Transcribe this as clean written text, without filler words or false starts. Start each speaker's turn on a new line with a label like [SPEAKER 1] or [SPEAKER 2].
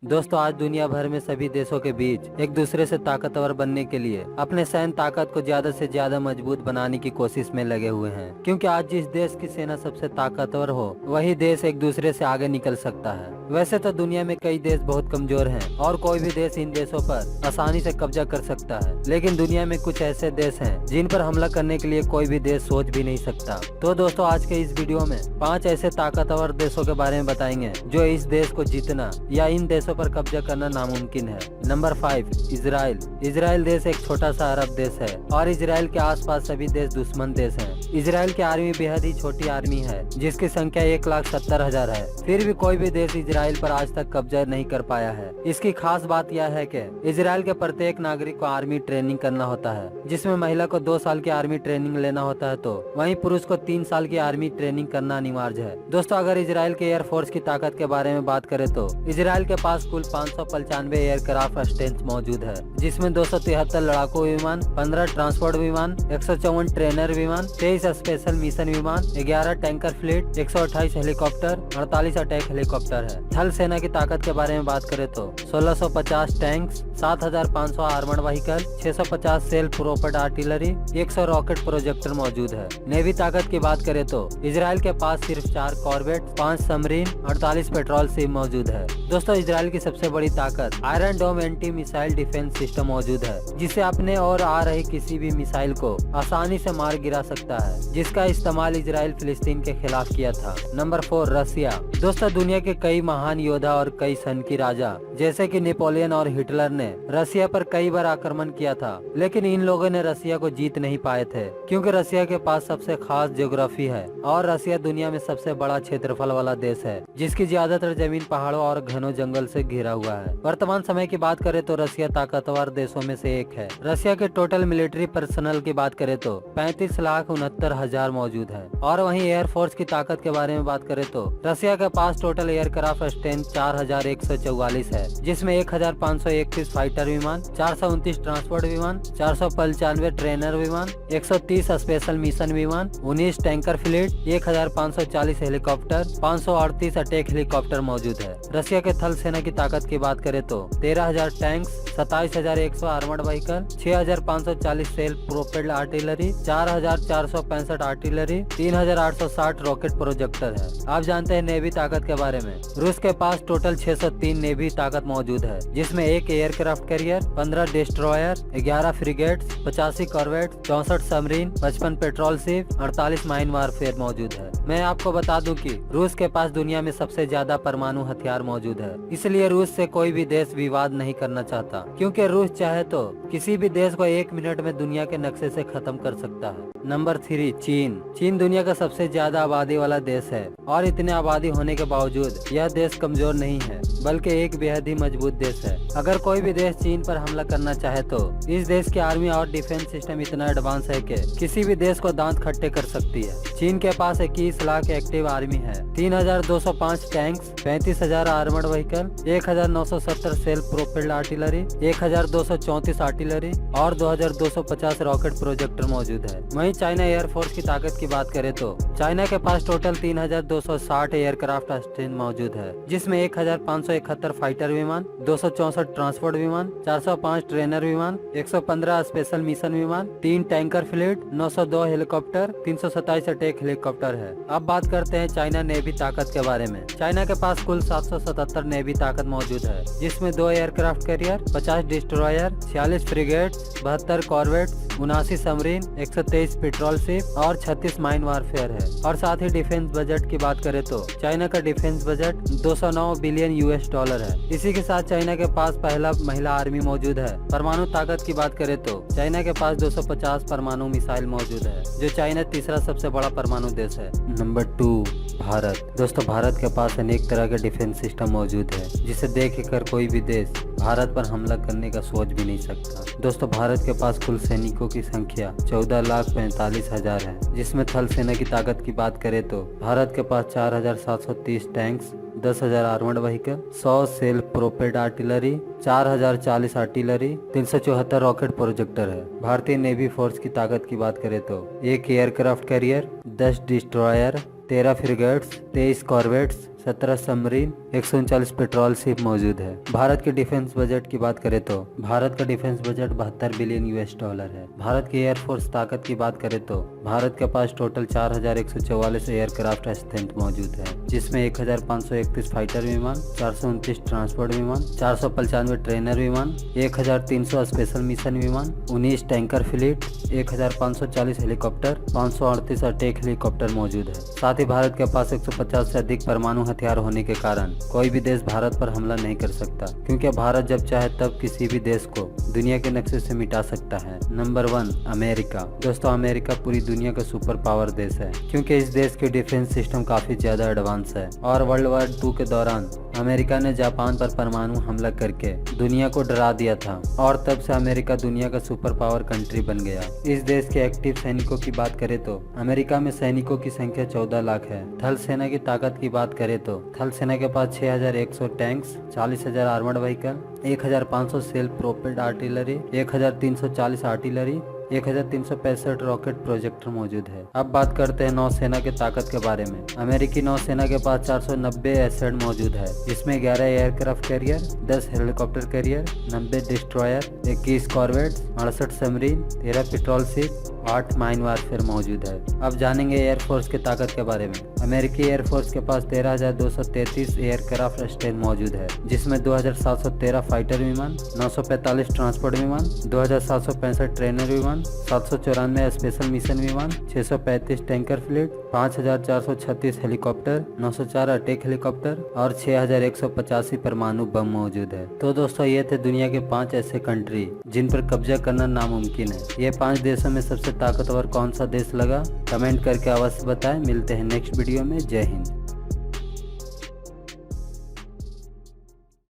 [SPEAKER 1] दोस्तों आज दुनिया भर में सभी देशों के बीच एक दूसरे से ताकतवर बनने के लिए अपने सैन्य ताकत को ज्यादा से ज्यादा मजबूत बनाने की कोशिश में लगे हुए हैं, क्योंकि आज जिस देश की सेना सबसे ताकतवर हो वही देश एक दूसरे से आगे निकल सकता है। वैसे तो दुनिया में कई देश बहुत कमजोर हैं और कोई भी देश इन देशों पर आसानी से कब्जा कर सकता है, लेकिन दुनिया में कुछ ऐसे देश हैं जिन पर हमला करने के लिए कोई भी देश सोच भी नहीं सकता। तो दोस्तों आज के इस वीडियो में 5 ऐसे ताकतवर देशों के बारे में बताएंगे जो इस देश को जीतना या इन देशों पर कब्जा करना नामुमकिन है। Number 5, Israel. इजराइल देश एक छोटा सा अरब देश है और इजराइल के आसपास सभी देश दुश्मन देश हैं। इजराइल की आर्मी बेहद ही छोटी आर्मी है जिसकी संख्या 1,70,000 है, फिर भी कोई भी देश इजराइल पर आज तक कब्जा नहीं कर पाया है। इसकी खास बात यह है कि इजराइल के प्रत्येक नागरिक को आर्मी ट्रेनिंग करना होता है, जिसमें महिला को 2 साल की आर्मी ट्रेनिंग लेना होता है, तो वहीं पुरुष को 3 साल की आर्मी ट्रेनिंग करना अनिवार्य है। दोस्तों अगर इजराइल के एयरफोर्स की ताकत के बारे में बात करें तो इजराइल के पास कुल 595 एयरक्राफ्ट स्ट्रेंथ मौजूद है, जिसमें 273 लड़ाकू विमान, 15 ट्रांसपोर्ट विमान, 154 ट्रेनर विमान, 23 स्पेशल मिशन विमान, 11 tanker fleet, 128 helicopter, 48 attack helicopter है। थल सेना की ताकत के बारे में बात करें तो 1650 tanks, 7500 armoured vehicle, 650 self propelled artillery, 100 rocket projector मौजूद है। नेवी ताकत की बात करें तो इजराइल के पास सिर्फ 4 कॉर्वेट, 5 सबमरीन, 48 पेट्रोल शिप मौजूद है। दोस्तों इजराइल की सबसे बड़ी ताकत आयरन डोम एंटी मिसाइल डिफेंस सिस्टम मौजूद है, जिसे अपने और आ रही किसी भी मिसाइल को आसानी से मार गिरा सकता है, जिसका इस्तेमाल इजराइल फिलिस्तीन के खिलाफ किया था। नंबर 4, रसिया। दोस्तों दुनिया के कई महान योद्धा और कई सन की राजा जैसे कि नेपोलियन और हिटलर ने रसिया पर कई बार आक्रमण किया था, लेकिन इन लोगों ने रसिया को जीत नहीं पाए थे, क्योंकि रसिया के पास सबसे खास ज्योग्राफी है और रसिया दुनिया में सबसे बड़ा क्षेत्रफल वाला देश है, जिसकी ज्यादातर जमीन पहाड़ों और घनों जंगल से घिरा हुआ है। वर्तमान समय की बात करें तो रसिया ताकतवर देशों में से एक है। रसिया के टोटल मिलिट्री पर्सनल की बात करें तो 35,69,000 मौजूद है, और वहीं एयरफोर्स की ताकत के बारे में बात करें तो रसिया के पास टोटल एयरक्राफ्ट स्ट्रेंथ 4,144 है, जिसमें 1,531 फाइटर विमान, 429 ट्रांसपोर्ट विमान, 495 ट्रेनर विमान, 130 स्पेशल मिशन विमान, 19 tanker fleet, 1,540 helicopter, 538 attack helicopter मौजूद है। रसिया के थल सेना की ताकत की बात करें तो 13,000 tanks, 27,100 armoured vehicle, 6,540 self propelled artillery, 4,465 artillery, 3,860 rocket projector है। आप जानते हैं नेवी ताकत के बारे में। रूस के पास टोटल 603 नेवी ताकत मौजूद है, जिसमें 1 aircraft carrier, 15 destroyer, 11 frigates, 85 corvette, 64 submarine, 55 petrol ship, 48 mine warfare मौजूद है। मैं आपको बता दूं कि रूस के पास दुनिया में सबसे ज्यादा परमाणु हथियार मौजूद है, इसलिए रूस से कोई भी देश विवाद नहीं करना चाहता, क्योंकि रूस चाहे तो किसी भी देश को 1 मिनट में दुनिया के नक्शे से खत्म कर सकता है। नंबर 3, चीन। चीन दुनिया का सबसे ज्यादा आबादी वाला देश है, और इतने आबादी होने के बावजूद यह देश कमजोर नहीं है, बल्कि एक बेहद ही मजबूत देश है। अगर कोई भी देश चीन पर हमला करना चाहे तो इस देश की आर्मी और डिफेंस सिस्टम इतना एडवांस है कि किसी भी देश को दांत खट्टे कर सकती है। चीन के पास 21 लाख एक्टिव आर्मी है, 3,205 tanks, 35,000 armoured vehicle, 1,970 self propelled artillery, 1,234 artillery और 2,250 रॉकेट प्रोजेक्टर मौजूद है। वहीं चाइना एयरफोर्स की ताकत की बात करें तो चाइना के पास टोटल 3,260 एयरक्राफ्ट स्ट्रेंथ मौजूद है, जिसमें 1,571 फाइटर विमान, 264 ट्रांसपोर्ट विमान, 405 ट्रेनर विमान, 115 स्पेशल मिशन विमान, 3 tanker fleet, 902 helicopter, 327 attack helicopter है। अब बात करते हैं चाइना नेवी ताकत के बारे में। चाइना के पास कुल 777 नेवी ताकत मौजूद है, जिसमें 2 aircraft carrier, 50 destroyer, 46 frigate, 72 corvette, 79 submarine, 123 petrol ship और 36 माइन वारफेयर है। और साथ ही डिफेंस बजट की बात करें तो चाइना का defence budget 209 billion US dollar है। इसी के साथ चाइना के पास पहला महिला आर्मी मौजूद है। परमाणु ताकत की बात करें तो चाइना के पास 250 परमाणु मिसाइल मौजूद है, जो चाइना तीसरा सबसे बड़ा परमाणु देश है। नंबर 2, भारत। दोस्तों भारत के पास अनेक तरह के डिफेंस सिस्टम मौजूद है, जिसे देख कर कोई भी देश भारत पर हमला करने का सोच भी नहीं सकता। दोस्तों भारत के पास कुल सैनिकों की संख्या 14,45,000 है, जिसमें थल सेना की ताकत की बात करें तो भारत के पास 4,730 tanks, 10,000 armoured vehicle, 100 self propelled artillery, 4,040 artillery, 374 rocket projector है। भारतीय नेवी फोर्स की ताकत की बात करें तो 1 aircraft carrier, 10 destroyer, 13 frigates, 23 corvettes, 17 submarine, 139 petrol ship मौजूद है। भारत के डिफेंस बजट की बात करें तो भारत का defence budget 72 billion US dollar है। भारत की एयरफोर्स ताकत की बात करें तो भारत के पास टोटल 4144 एयरक्राफ्ट स्ट्रेंथ मौजूद है, जिसमें 1531 फाइटर विमान, 429 ट्रांसपोर्ट विमान, 495 ट्रेनर विमान, 1300 स्पेशल मिशन विमान, 19 tanker fleet, 1540 helicopter, 538 attack helicopter मौजूद है। साथ ही भारत के पास 150 से अधिक परमाणु हथियार होने के कारण कोई भी देश भारत पर हमला नहीं कर सकता, क्योंकि भारत जब चाहे तब किसी भी देश को दुनिया के नक्शे से मिटा सकता है। Number 1 America. दोस्तों, अमेरिका पूरी दुनिया का सुपर पावर देश है, क्योंकि इस देश की डिफेंस सिस्टम काफी ज्यादा एडवांस है और वर्ल्ड वॉर 2 के दौरान अमेरिका ने जापान पर परमाणु हमला करके दुनिया को डरा दिया था और तब से अमेरिका दुनिया का सुपर पावर कंट्री बन गया। इस देश के एक्टिव सैनिकों की बात करें तो अमेरिका में सैनिकों की संख्या 14 लाख है। थल सेना की ताकत की बात करें तो थल सेना के पास 6100 tanks, 40,000 armoured vehicle, 1500 self propelled artillery, 1340 artillery, 1365 rocket projector मौजूद है। अब बात करते हैं नौसेना के ताकत के बारे में। अमेरिकी नौसेना के पास 490 एसेट मौजूद है, जिसमें 11 aircraft carrier, 10 helicopter career, 90 destroyer, 21 corvettes, 68 submarine, 13 petrol ship, 8 mine warfare मौजूद है। अब जानेंगे एयरफोर्स की ताकत के बारे में। अमेरिकी एयरफोर्स के पास 13,233 एयरक्राफ्ट स्ट्रेंथ मौजूद है, जिसमें 2,713 फाइटर विमान, 945 ट्रांसपोर्ट विमान, 2,765 ट्रेनर विमान, 794 स्पेशल मिशन विमान, 635 tanker fleet, 5,436 helicopter, 904 attack helicopter और 6,185 परमाणु बम मौजूद है। तो दोस्तों, ये थे दुनिया के 5 ऐसे कंट्री जिन पर कब्जा करना नामुमकिन है। ये 5 देशों में सबसे ताकतवर कौन सा देश लगा, कमेंट करके अवश्य बताएं। मिलते हैं नेक्स्ट वीडियो में। जय हिंद।